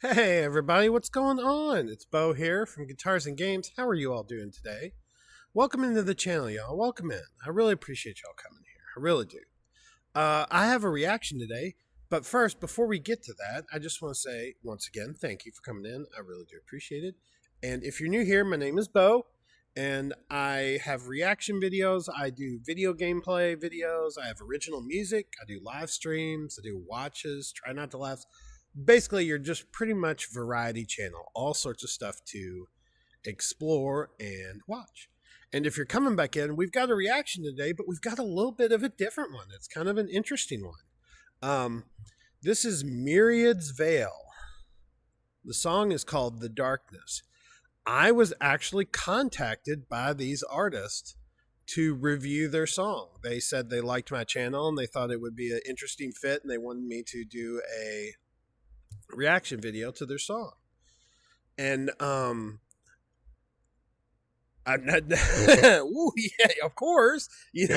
Hey everybody, what's going on? It's Bo here from Guitars and Games. How are you all doing today? Welcome into the channel, y'all. Welcome in. I really appreciate y'all coming here. I really do. I have a reaction today, but first, before we get to that, I just want to say once again, thank you for coming in. I really do appreciate it. And if you're new here, my name is Bo, and I have reaction videos. I do video gameplay videos. I have original music. I do live streams. I do watches. Try not to laugh. Basically, you're just pretty much variety channel. All sorts of stuff to explore and watch. And if you're coming back in, we've got a reaction today, but we've got a little bit of a different one. It's kind of an interesting one. This is Myriad's Veil. The song is called The Darkness. I was actually contacted by these artists to review their song. They said they liked my channel and they thought it would be an interesting fit, and they wanted me to do a reaction video to their song. And I'm not. Ooh, yeah, of course.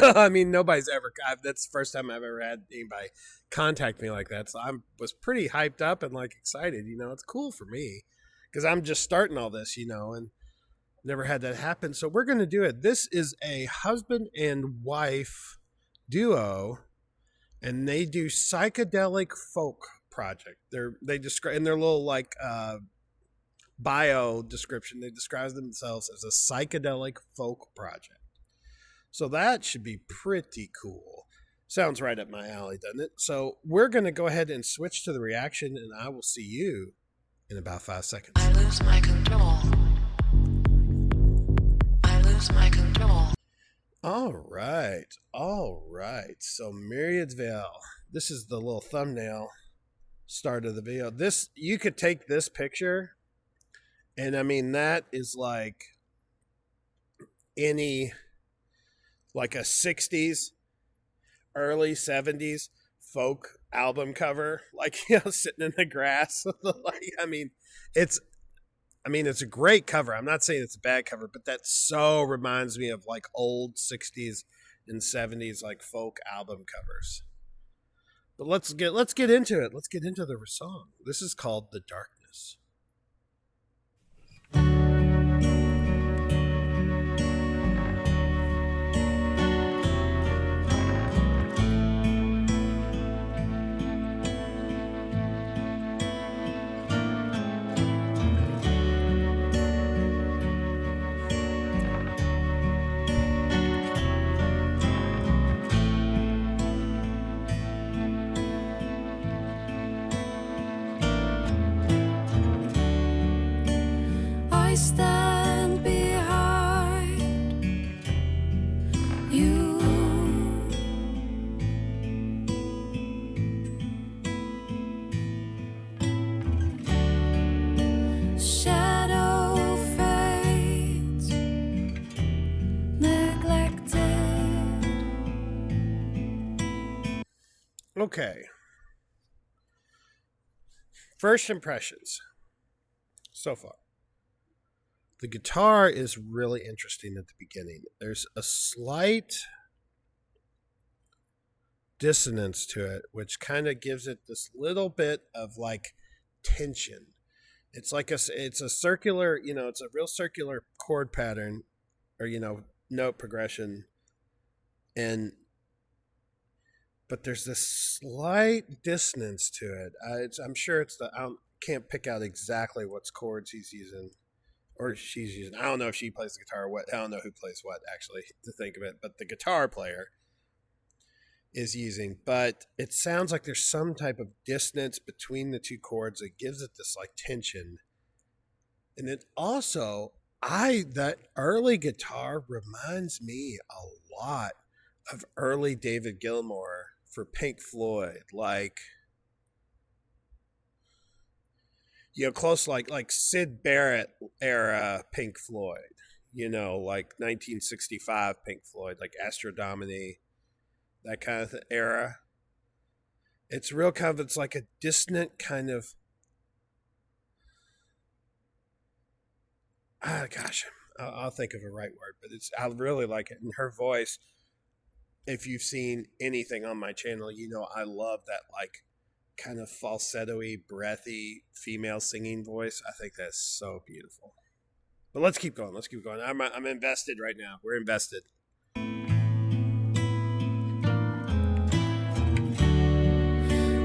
I mean, nobody's ever. That's the first time I've ever had anybody contact me like that. So I was pretty hyped up and like excited. It's cool for me because I'm just starting all this. And never had that happen. So we're gonna do it. This is a husband and wife duo, and they do psychedelic folk project. They describe in their little like bio description, they describe themselves as a psychedelic folk project. So that should be pretty cool. Sounds right up my alley, doesn't it? So we're going to go ahead and switch to the reaction, and I will see you in about 5 seconds. I lose my control. I lose my control. All right. All right. So Myriad's Veil. This is the little thumbnail start of the video. This, you could take this picture, and I mean, that is like any, like a 60s, early 70s folk album cover, like, sitting in the grass. Like, it's it's a great cover. I'm not saying it's a bad cover, but that so reminds me of like old 60s and 70s like folk album covers. But let's get into it. Let's get into the song. This is called The Darkness. I stand behind you. Shadow fades, neglected. Okay. First impressions so far. The guitar is really interesting at the beginning. There's a slight dissonance to it, which kind of gives it this little bit of like tension. It's like it's a circular, it's a real circular chord pattern, or note progression, and but there's this slight dissonance to it. I'm sure it's I can't pick out exactly what's chords he's using or she's using. I don't know if she plays the guitar or what. I don't know who plays what, actually, to think of it. But the guitar player is using. But it sounds like there's some type of dissonance between the two chords that gives it this like tension. And it also, that early guitar reminds me a lot of early David Gilmour for Pink Floyd. Like, close, like Syd Barrett era Pink Floyd, like 1965 Pink Floyd, like Astro Domini, that kind of era. It's real kind of, it's like a dissonant kind of, gosh, I'll think of a right word, but I really like it. And her voice, if you've seen anything on my channel, I love that like kind of falsetto-y, breathy female singing voice. I think that's so beautiful. But let's keep going. Let's keep going. I'm invested right now. We're invested.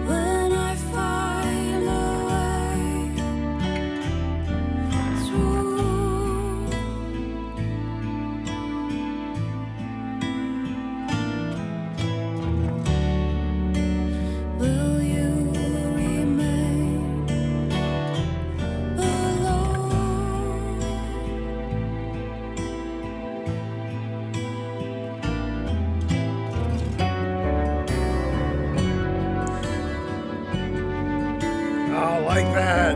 When I find a way through, will you remain alone? Oh, like that.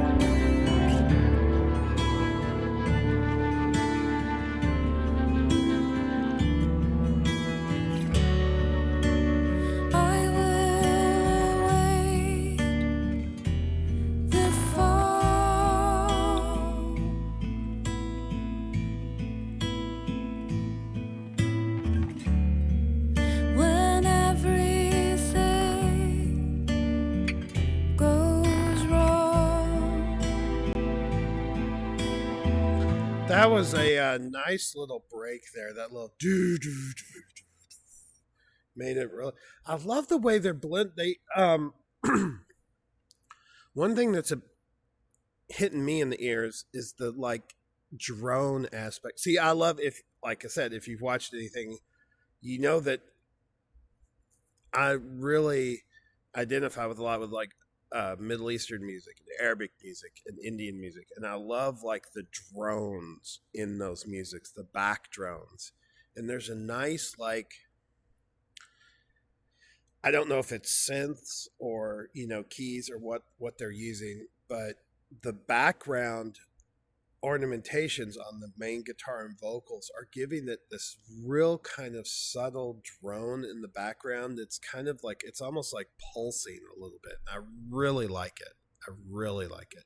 I will await the fall. When everything goes wrong. That was a nice little break there. That little do made it real. I love the way they're blend. They one thing that's hitting me in the ears is the like drone aspect. See, I love if, like I said, if you've watched anything, you know that I really identify with a lot with like Middle Eastern music and Arabic music and Indian music, and I love like the drones in those musics, the back drones, and there's a nice like, I don't know if it's synths or keys or what they're using, but the background ornamentations on the main guitar and vocals are giving it this real kind of subtle drone in the background. It's kind of like, it's almost like pulsing a little bit. I really like it. I really like it.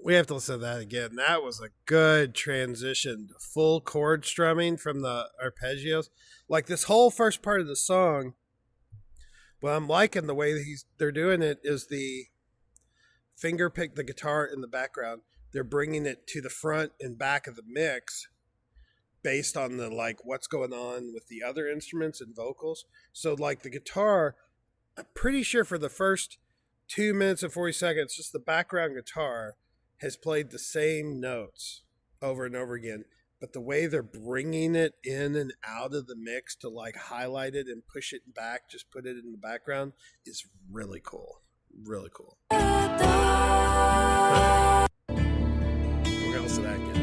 We have to listen to that again. That was a good transition to full chord strumming from the arpeggios. Like this whole first part of the song, what I'm liking the way that they're doing it is the finger pick the guitar in the background. They're bringing it to the front and back of the mix based on the like what's going on with the other instruments and vocals. So like the guitar, I'm pretty sure for the first 2 minutes and 40 seconds, just the background guitar has played the same notes over and over again, but the way they're bringing it in and out of the mix to like highlight it and push it back, just put it in the background, is really cool. Really cool. We're gonna listen to that again.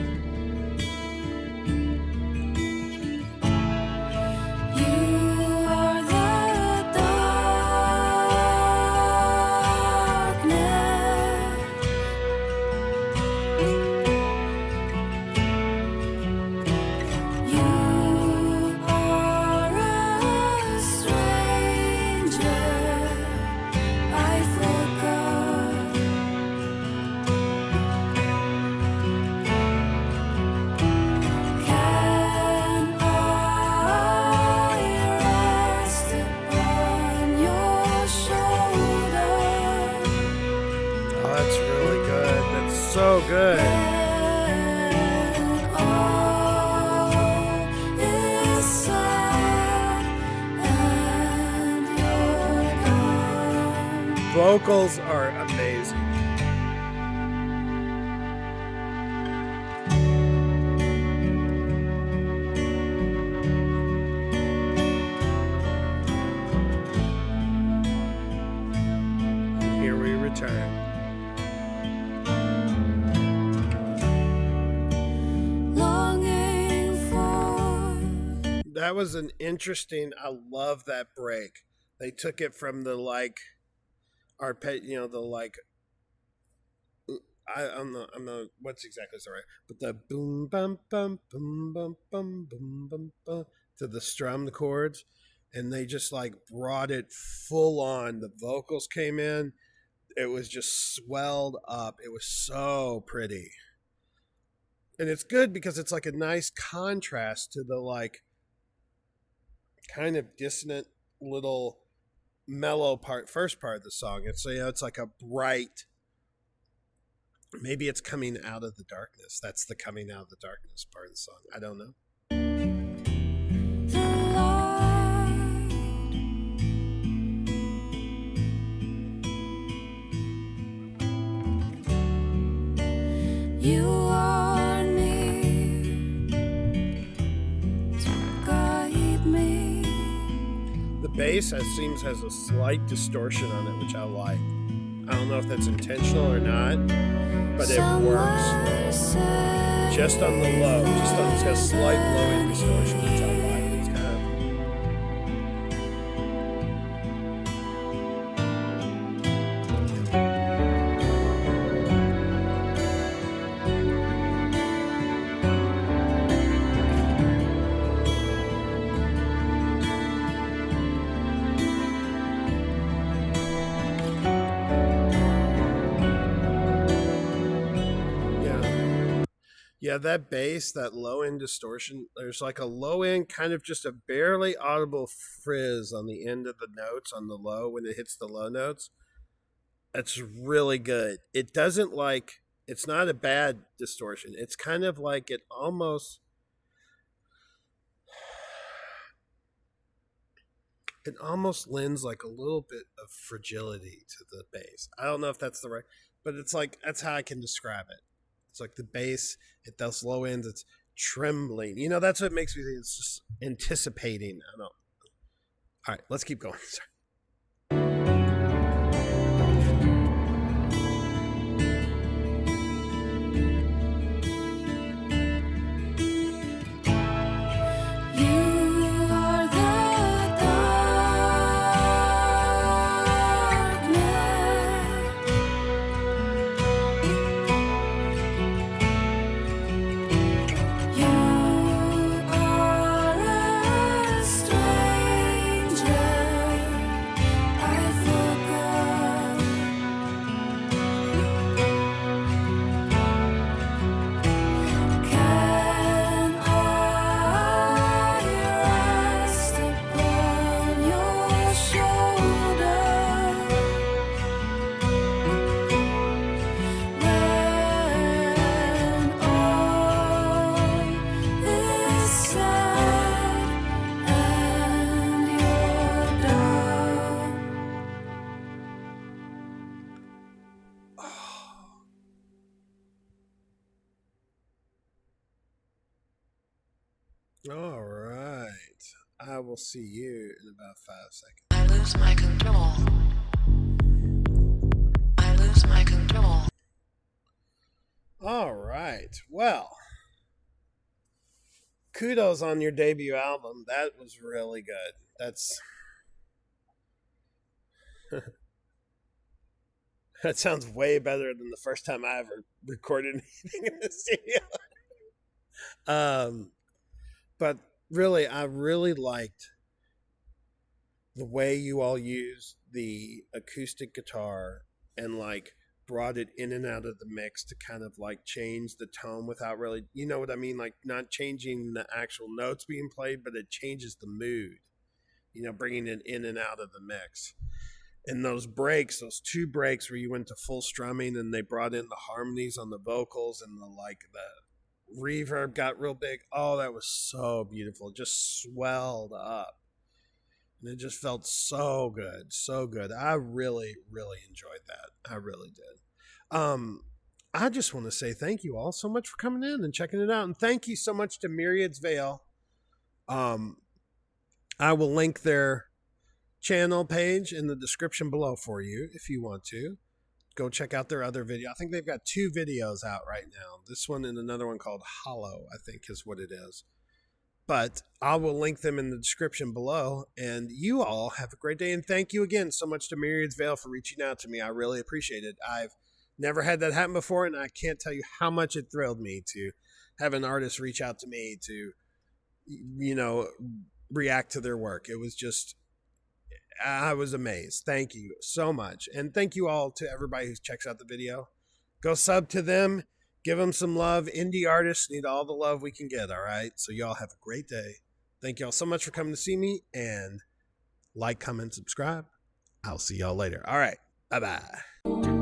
So good. Vocals are amazing. Here we return. that was an interesting. I love that break. They took it from the like arpeg, the like I'm not what's exactly so right, but the boom bum bum boom bum bum boom bum bum to the strummed chords, and they just like brought it full on. The vocals came in. It was just swelled up. It was so pretty, and it's good because it's like a nice contrast to the like kind of dissonant little mellow first part of the song. It's it's like a bright. Maybe it's coming out of the darkness. That's the coming out of the darkness part of the song. I don't know. The light you are near to guide me. The bass seems has a slight distortion on it, which I like. I don't know if that's intentional or not, but it works. Just on the low, it's got a slight low end distortion, which I like. It's kind yeah, that bass, that low end distortion, there's like a low end, kind of just a barely audible frizz on the end of the notes on the low when it hits the low notes. That's really good. It doesn't like, it's not a bad distortion. It's kind of like it almost lends like a little bit of fragility to the bass. I don't know if that's the right, but it's like that's how I can describe it. It's like the bass, it does low ends, it's trembling. That's what makes me think it's just anticipating. I don't know. All right, let's keep going. Sorry. All right. I will see you in about 5 seconds. I lose my control. I lose my control. All right. Well, kudos on your debut album. That was really good. That sounds way better than the first time I ever recorded anything in the studio. But really, I really liked the way you all used the acoustic guitar and like brought it in and out of the mix to kind of like change the tone without really, you know what I mean? Like not changing the actual notes being played, but it changes the mood, bringing it in and out of the mix. And those breaks, those two breaks where you went to full strumming and they brought in the harmonies on the vocals and the reverb got real big. Oh, that was so beautiful. It just swelled up. And it just felt so good. So good. I really, really enjoyed that. I really did. I just want to say thank you all so much for coming in and checking it out. And thank you so much to Myriad's Veil. I will link their channel page in the description below for you if you want to. Go check out their other video. I think they've got 2 videos out right now. This one and another one called Hollow, I think is what it is. But I will link them in the description below. And you all have a great day. And thank you again so much to Myriad's Veil for reaching out to me. I really appreciate it. I've never had that happen before, and I can't tell you how much it thrilled me to have an artist reach out to me to, react to their work. It was just, I was amazed. Thank you so much. And thank you all to everybody who checks out the video. Go sub to them. Give them some love. Indie artists need all the love we can get, all right? So y'all have a great day. Thank y'all so much for coming to see me. And like, comment, subscribe. I'll see y'all later. All right. Bye-bye.